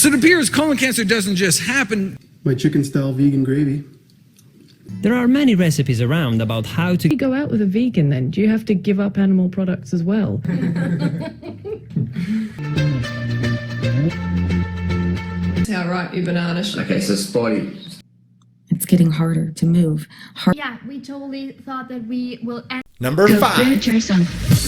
So it appears colon cancer doesn't just happen. My chicken style vegan gravy. There are many recipes around about how to go out with a vegan then? Do you have to give up animal products as well? How right, you banana. Okay, so Spotty. It's getting harder to move. Yeah, we totally thought that we will end. Number 5.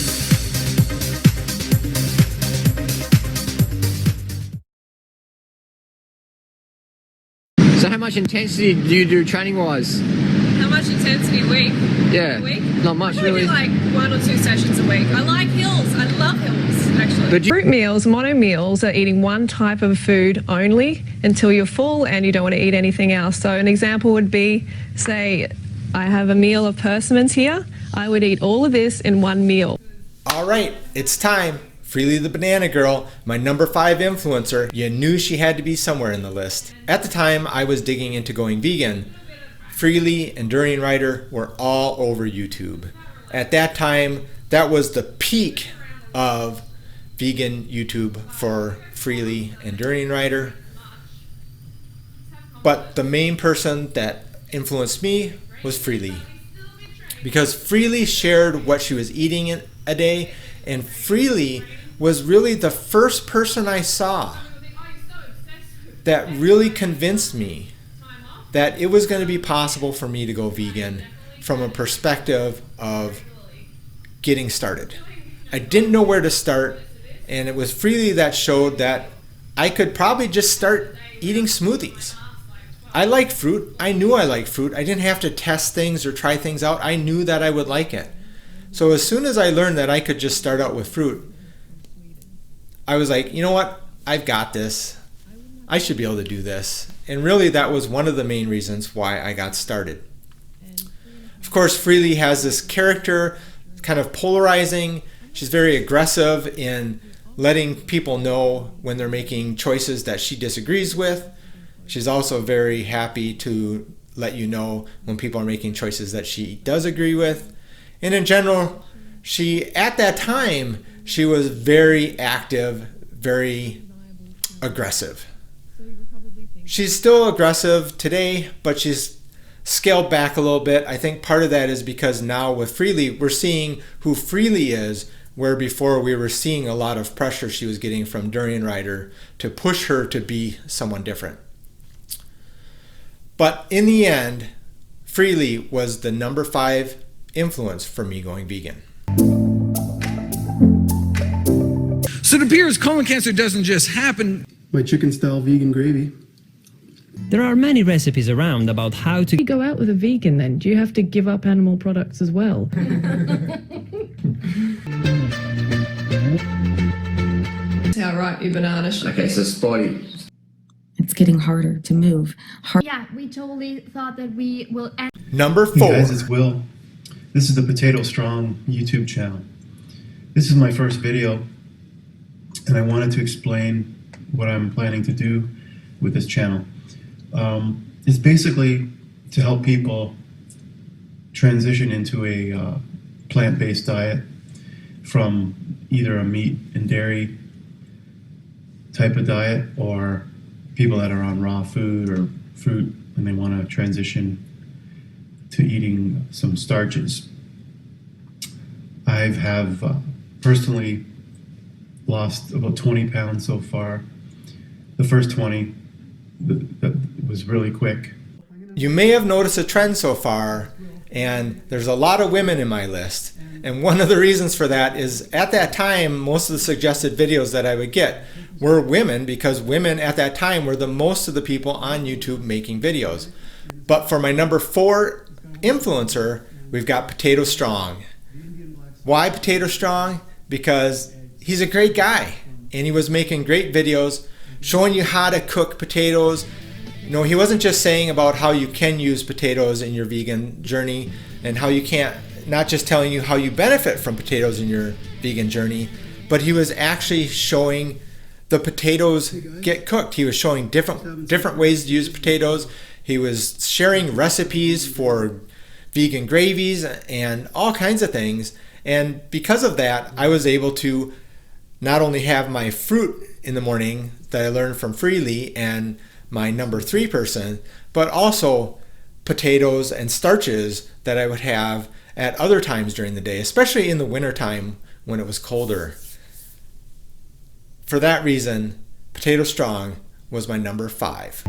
So how much intensity do you do training-wise? How much intensity a week? Yeah, a week? not much really. Do like 1 or 2 sessions a week. I like hills. I love hills, actually. But Fruit meals, mono meals, are eating one type of food only until you're full and you don't want to eat anything else. So an example would be, say, I have a meal of persimmons here. I would eat all of this in one meal. All right, it's time. Freely the Banana Girl, my number 5 influencer. You knew she had to be somewhere in the list. At the time I was digging into going vegan, Freely and Durian Rider were all over YouTube. At that time, that was the peak of vegan YouTube for Freely and Durian Rider. But the main person that influenced me was Freely, because Freely shared what she was eating in a day, and Freely was really the first person I saw that really convinced me that it was going to be possible for me to go vegan from a perspective of getting started. I didn't know where to start, and it was Freely that showed that I could probably just start eating smoothies. I like fruit. I knew I liked fruit. I didn't have to test things or try things out. I knew that I would like it. So as soon as I learned that I could just start out with fruit, I was like, you know what? I've got this. I should be able to do this. And really that was one of the main reasons why I got started. Of course, Freely has this character, kind of polarizing. She's very aggressive in letting people know when they're making choices that she disagrees with. She's also very happy to let you know when people are making choices that she does agree with. And in general, at that time, she was very active, very aggressive. She's still aggressive today, but she's scaled back a little bit. I think part of that is because now with Freely, we're seeing who Freely is, where before we were seeing a lot of pressure she was getting from Durian Rider to push her to be someone different. But in the end, Freely was the number 5 influence for me going vegan. So it appears colon cancer doesn't just happen. My chicken style vegan gravy. There are many recipes around about how to go out with a vegan then? Do you have to give up animal products as well? How right, you banana. Okay, so Spotty. It's getting harder to move. Yeah, we totally thought that we will end. Number 4. Hey guys, it's Will. This is the Potato Strong YouTube channel. This is my first video, and I wanted to explain what I'm planning to do with this channel. It's basically to help people transition into a plant-based diet from either a meat and dairy type of diet, or people that are on raw food or fruit and they want to transition to eating some starches. I have personally lost about 20 pounds so far. The first 20, that was really quick. You may have noticed a trend so far, and there's a lot of women in my list. And one of the reasons for that is at that time, most of the suggested videos that I would get were women, because women at that time were the most of the people on YouTube making videos. But for my number 4 influencer, we've got Potato Strong. Why Potato Strong? Because he's a great guy, and he was making great videos showing you how to cook potatoes. You know, he wasn't just saying about how you can use potatoes in your vegan journey and how you can't, not just telling you how you benefit from potatoes in your vegan journey, but he was actually showing the potatoes get cooked. He was showing different ways to use potatoes. He was sharing recipes for vegan gravies and all kinds of things. And because of that, I was able to not only have my fruit in the morning that I learned from Freely and my number 3 person, but also potatoes and starches that I would have at other times during the day, especially in the wintertime when it was colder. For that reason, Potato Strong was my number 5.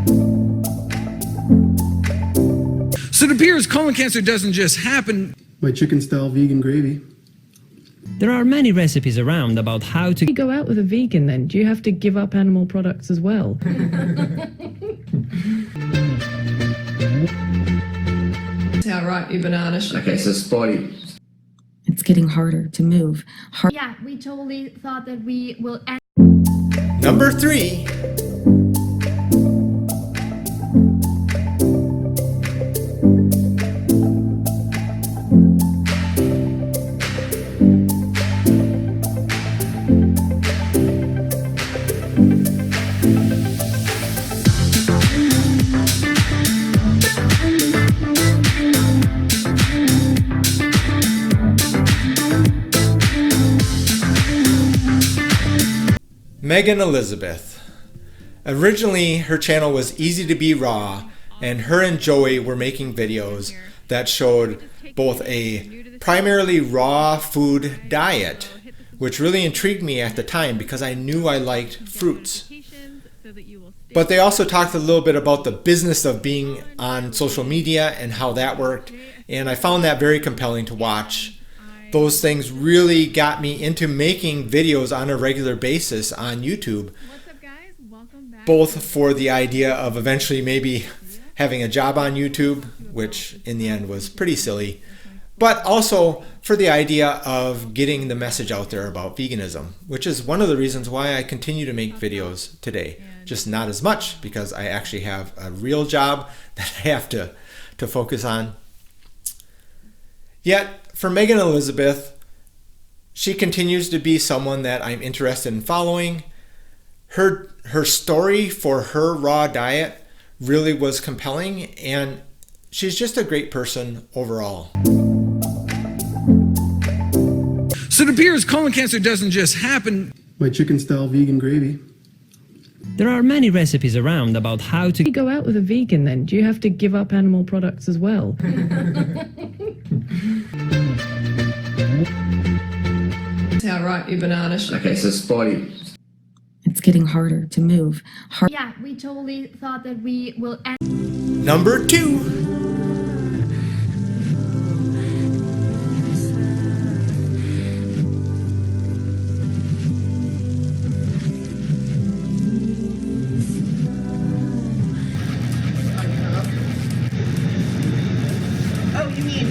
So it appears colon cancer doesn't just happen. My chicken style vegan gravy. There are many recipes around about how to You go out with a vegan then? Do you have to give up animal products as well? How right your banana. Okay, so Spotty. It's getting harder to move. Yeah, we totally thought that we will end. Number 3. Megan Elizabeth. Originally, her channel was Easy to Be Raw, and her and Joey were making videos that showed both a primarily raw food diet, which really intrigued me at the time because I knew I liked fruits. But they also talked a little bit about the business of being on social media and how that worked, and I found that very compelling to watch. Those things really got me into making videos on a regular basis on YouTube, both for the idea of eventually maybe having a job on YouTube, which in the end was pretty silly, but also for the idea of getting the message out there about veganism, which is one of the reasons why I continue to make videos today. Just not as much because I actually have a real job that I have to focus on. Yet, for Megan Elizabeth, she continues to be someone that I'm interested in following. Her story for her raw diet really was compelling, and she's just a great person overall. So it appears colon cancer doesn't just happen. My chicken style vegan gravy. There are many recipes around about how to You go out with a vegan then? Do you have to give up animal products as well? How right your banana. Okay, so Spotty. It's getting harder to move. Yeah, we totally thought that we will end. Number 2. Oh, you mean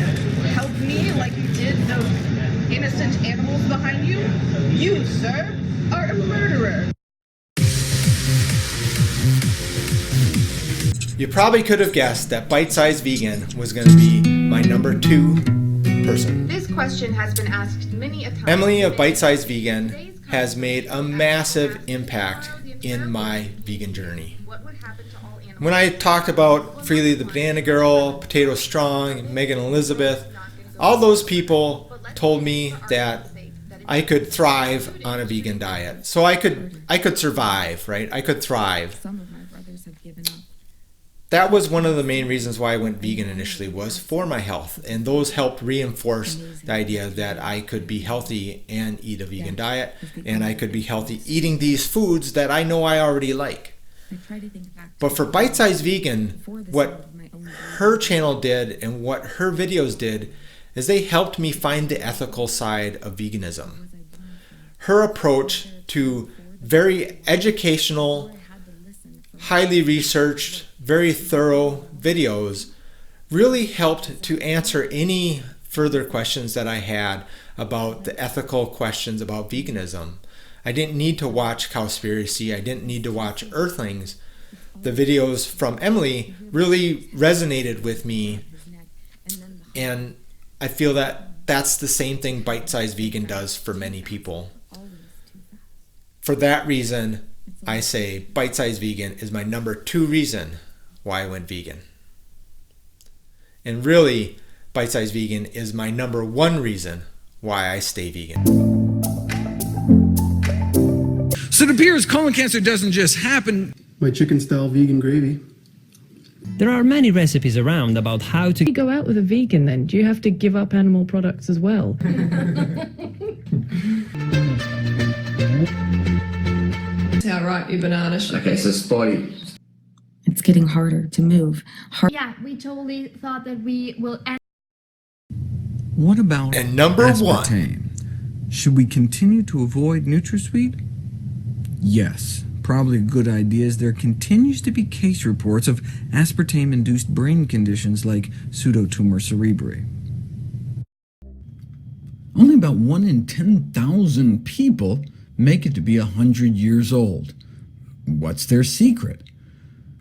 help me like you did those innocent animals behind you? You, sir, are a murderer. You probably could have guessed that Bite Size Vegan was going to be my number 2 person. This question has been asked many a time. Emily of Bite Size Vegan has made a massive impact in my vegan journey. What would happen to all animals? When I talked about Freely the Banana Girl, Potato Strong, Megan Elizabeth, all those people told me that I could thrive on a vegan diet. So I could survive, right? I could thrive. Some of my brothers have given up. That was one of the main reasons why I went vegan initially, was for my health. And those helped reinforce the idea that I could be healthy and eat a vegan diet, and I could be healthy eating these foods that I know I already like. But for Bite Size Vegan, what her channel did and what her videos did is they helped me find the ethical side of veganism. Her approach to very educational, highly researched, very thorough videos really helped to answer any further questions that I had about the ethical questions about veganism. I didn't need to watch Cowspiracy. I didn't need to watch Earthlings. The videos from Emily really resonated with me, and I feel that that's the same thing Bite Size Vegan does for many people. For that reason, I say Bite Size Vegan is my number 2 reason why I went vegan. And really, Bite Size Vegan is my number 1 reason why I stay vegan. So So it appears colon cancer doesn't just happen. My chicken style vegan gravy. There are many recipes around about how to You go out with a vegan then? Do you have to give up animal products as well? How right, you banana. Okay, so spotty. It's getting harder to move. Yeah, we totally thought that we will end. What about And number one. aspartame? Should we continue to avoid NutraSweet? Yes, probably a good idea, as there continues to be case reports of aspartame-induced brain conditions like pseudotumor cerebri. Only about 1 in 10,000 people make it to be 100 years old. What's their secret?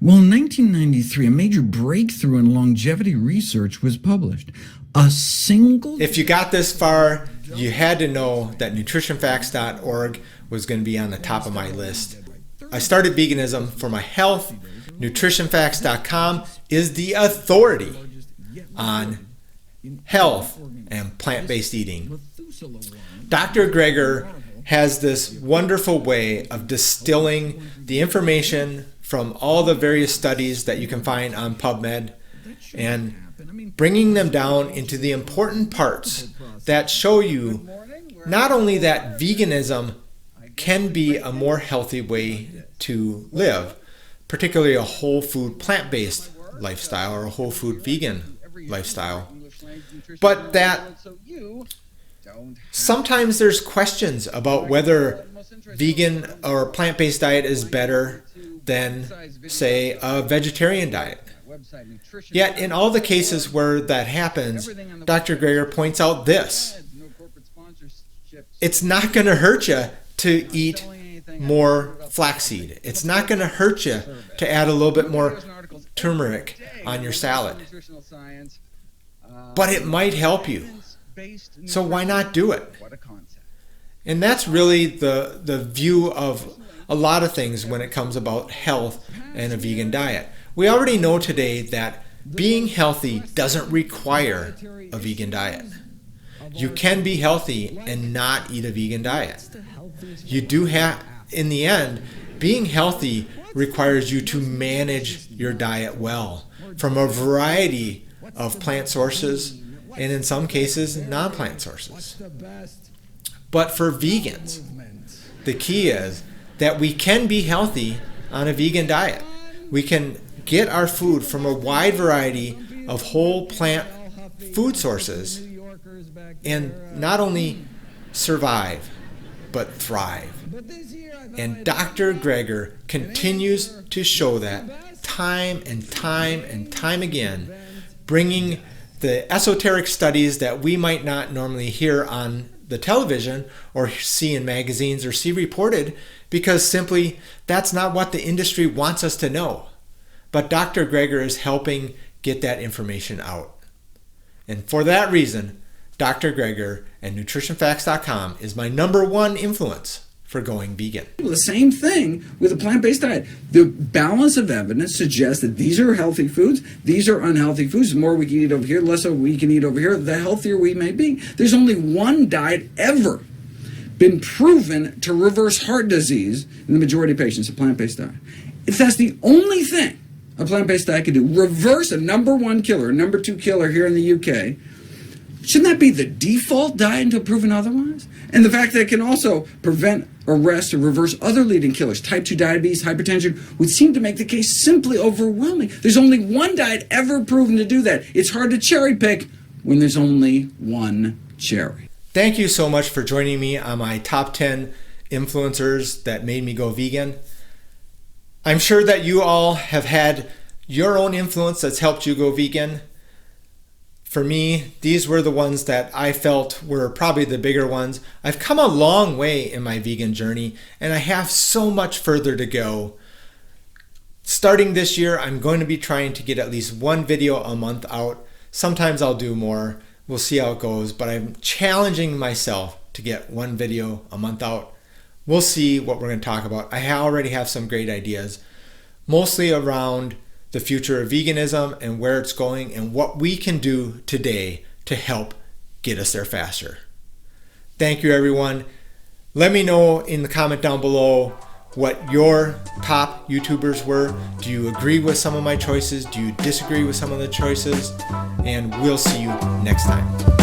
Well, in 1993, a major breakthrough in longevity research was published. A single... If you got this far, you had to know that nutritionfacts.org was going to be on the top of my list. I started veganism for my health. Nutritionfacts.com is the authority on health and plant-based eating. Dr. Greger has this wonderful way of distilling the information from all the various studies that you can find on PubMed and bringing them down into the important parts that show you not only that veganism can be a more healthy way to live, particularly a whole food plant-based lifestyle or a whole food vegan lifestyle, but that sometimes there's questions about whether vegan or plant-based diet is better than, say, a vegetarian diet. Yet in all the cases where that happens, Dr. Greger points out this: it's not going to hurt you to eat more flaxseed. It's not going to hurt you to add a little bit more turmeric on your salad. But it might help you. So why not do it? And that's really the view of a lot of things when it comes about health and a vegan diet. We already know today that being healthy doesn't require a vegan diet. You can be healthy and not eat a vegan diet. You do have, in the end, being healthy requires you to manage your diet well from a variety of plant sources and in some cases non-plant sources. But for vegans, the key is that we can be healthy on a vegan diet. We can get our food from a wide variety of whole plant food sources and not only survive, but thrive. And Dr. Greger continues to show that time and time and time again, bringing the esoteric studies that we might not normally hear on the television or see in magazines or see reported, because simply that's not what the industry wants us to know. But Dr. Greger is helping get that information out. And for that reason, Dr. Greger and nutritionfacts.com is my #1 influence for going vegan. The same thing with a plant-based diet. The balance of evidence suggests that these are healthy foods, these are unhealthy foods. The more we can eat over here, the less we can eat over here, the healthier we may be. There's only one diet ever been proven to reverse heart disease in the majority of patients, a plant-based diet. If that's the only thing a plant-based diet can do, reverse a #1 killer, #2 killer here in the UK, shouldn't that be the default diet until proven otherwise? And the fact that it can also prevent, arrest, or reverse other leading killers, type 2 diabetes, hypertension, would seem to make the case simply overwhelming. There's only one diet ever proven to do that. It's hard to cherry pick when there's only one cherry. Thank you so much for joining me on my top 10 influencers that made me go vegan. I'm sure that you all have had your own influence that's helped you go vegan. For me, these were the ones that I felt were probably the bigger ones. I've come a long way in my vegan journey, and I have so much further to go. Starting this year, I'm going to be trying to get at least one video a month out. Sometimes I'll do more. We'll see how it goes, but I'm challenging myself to get one video a month out. We'll see what we're going to talk about. I already have some great ideas, mostly around the future of veganism and where it's going and what we can do today to help get us there faster. Thank you, everyone. Let me know in the comment down below what your top YouTubers were. Do you agree with some of my choices? Do you disagree with some of the choices? And we'll see you next time.